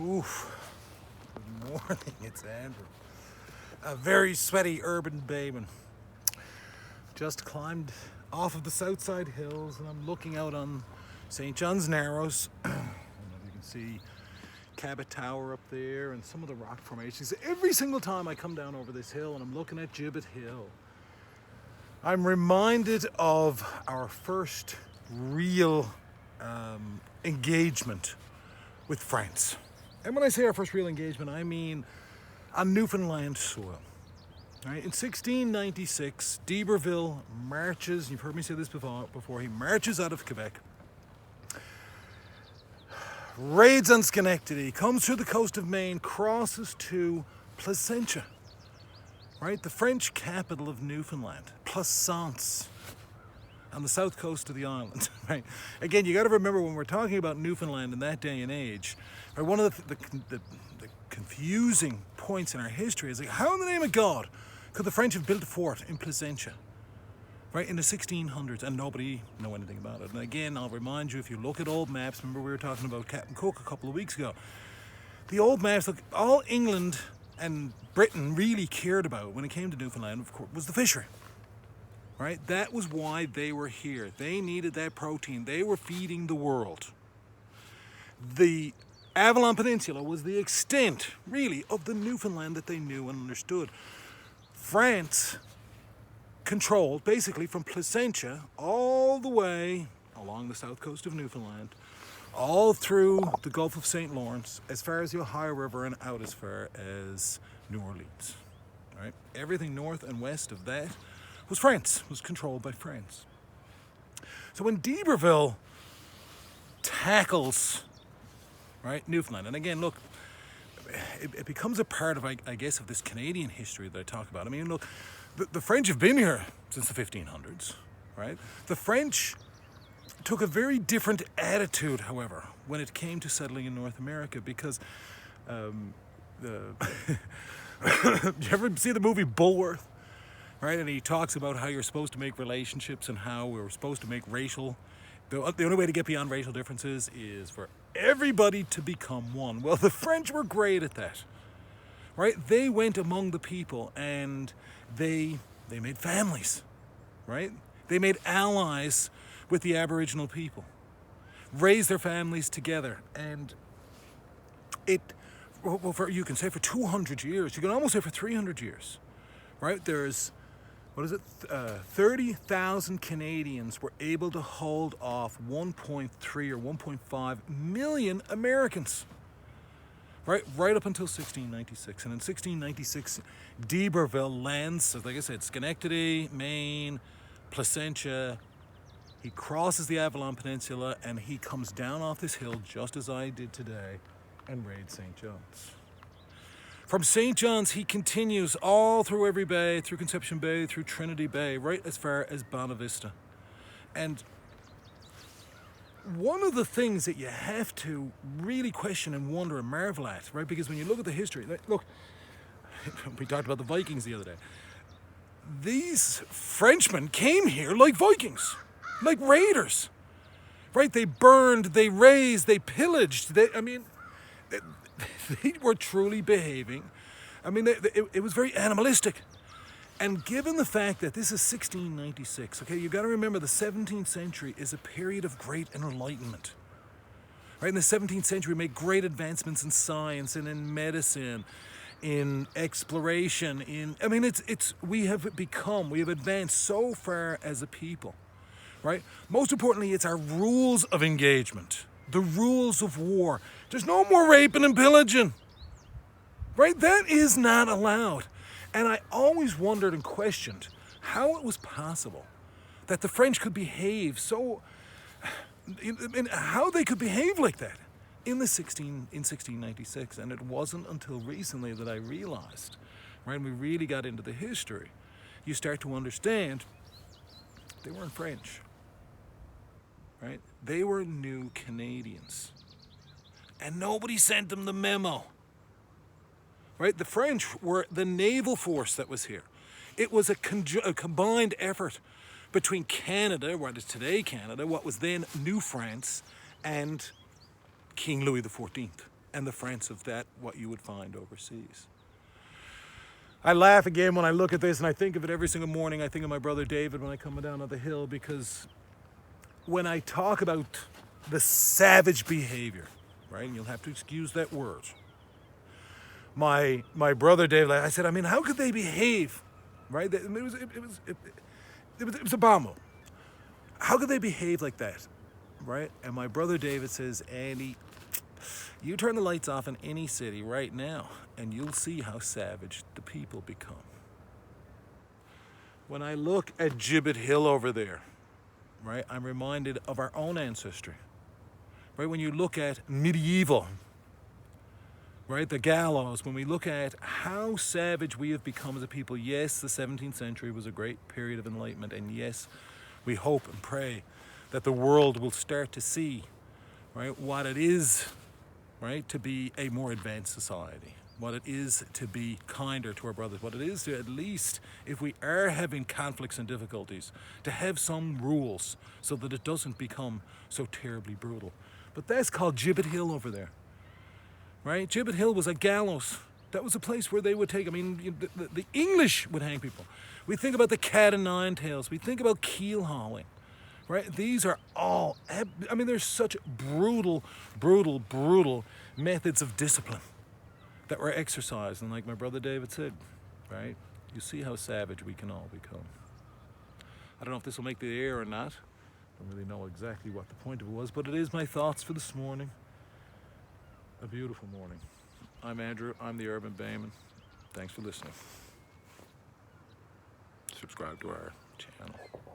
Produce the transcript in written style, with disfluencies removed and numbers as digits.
Oof. Good morning, it's Andrew. A very sweaty urban bayman. Just climbed off of the Southside Hills and I'm looking out on St. John's Narrows. I don't know if you can see Cabot Tower up there and some of the rock formations. Every single time I come down over this hill and I'm looking at Gibbet Hill, I'm reminded of our first real engagement with France. And when I say our first real engagement, I mean on Newfoundland soil. Right? In 1696, d'Iberville marches, you've heard me say this before, he marches out of Quebec, raids on Schenectady, comes through the coast of Maine, crosses to Placentia, right? The French capital of Newfoundland, Plaisance, on the south coast of the island, right? Again, you got to remember when we're talking about Newfoundland in that day and age, right, one of the confusing points in our history is like, how in the name of God could the French have built a fort in Placentia, right, in the 1600s, and nobody know anything about it? And again, I'll remind you, if you look at old maps, remember we were talking about Captain Cook a couple of weeks ago, the old maps, look, all England and Britain really cared about when it came to Newfoundland, of course, was the fishery. Right? That was why they were here. They needed that protein. They were feeding the world. The Avalon Peninsula was the extent, really, of the Newfoundland that they knew and understood. France controlled, basically, from Placentia all the way along the south coast of Newfoundland, all through the Gulf of St. Lawrence, as far as the Ohio River and out as far as New Orleans. Right? Everything north and west of that was France, was controlled by France. So when d'Iberville tackles, right, Newfoundland, and again, look, it becomes a part of, I guess, of this Canadian history that I talk about. I mean, look, the French have been here since the 1500s, right? The French took a very different attitude, however, when it came to settling in North America, because you ever see the movie Bulworth? Right, and he talks about how you're supposed to make relationships and how we're supposed to make the only way to get beyond racial differences is for everybody to become one. Well, the French were great at that, right? They went among the people and they made families, right? They made allies with the Aboriginal people, raised their families together, and you can say for 200 years, you can almost say for 300 years, right? There's 30,000 Canadians were able to hold off 1.3 or 1.5 million Americans, right up until 1696. And in 1696, d'Iberville lands, like I said, Schenectady, Maine, Placentia. He crosses the Avalon Peninsula and he comes down off this hill just as I did today and raids St. John's. From St. John's, he continues all through Every Bay, through Conception Bay, through Trinity Bay, right as far as Bonavista. And one of the things that you have to really question and wonder and marvel at, right, because when you look at the history, look, we talked about the Vikings the other day. These Frenchmen came here like Vikings, like raiders, right? They burned, they razed, they pillaged, they were truly behaving. I mean, it was very animalistic. And given the fact that this is 1696, okay, you've got to remember the 17th century is a period of great enlightenment. Right? In the 17th century, we made great advancements in science and in medicine, in exploration, we have advanced so far as a people, right? Most importantly, it's our rules of engagement. The rules of war. There's no more raping and pillaging, right? That is not allowed. And I always wondered and questioned how it was possible that the French could behave how they could behave like that in 1696. And it wasn't until recently that I realized, right, when we really got into the history, you start to understand they weren't French. Right? They were new Canadians. And nobody sent them the memo. Right? The French were the naval force that was here. It was a combined effort between Canada, what is today Canada, what was then New France, and King Louis XIV. and the France of that, what you would find overseas. I laugh again when I look at this, and I think of it every single morning. I think of my brother David when I come down on the hill, because when I talk about the savage behavior, right, and you'll have to excuse that word, my brother David, I said, I mean, how could they behave, right? It was abominable. How could they behave like that, right? And my brother David says, Andy, you turn the lights off in any city right now, and you'll see how savage the people become. When I look at Gibbet Hill over there, right, I'm reminded of our own ancestry. Right, when you look at medieval, right, the gallows, when we look at how savage we have become as a people, yes, the 17th century was a great period of enlightenment, and yes, we hope and pray that the world will start to see, right, what it is, right, to be a more advanced society, what it is to be kinder to our brothers, what it is to, at least if we are having conflicts and difficulties, to have some rules so that it doesn't become so terribly brutal. But that's called Gibbet Hill over there, right? Gibbet Hill was a gallows. That was a place where they would take, I mean, the English would hang people. We think about the cat and nine tails. We think about keel hauling, right? These are all, I mean, there's such brutal, brutal, brutal methods of discipline that were exercised. And like my brother David said, right, you see how savage we can all become. I don't know if this will make the air or not. I don't really know exactly what the point of it was, but it is my thoughts for this morning. A beautiful morning. I'm Andrew. I'm the Urban Bayman. Thanks for listening. Subscribe to our channel.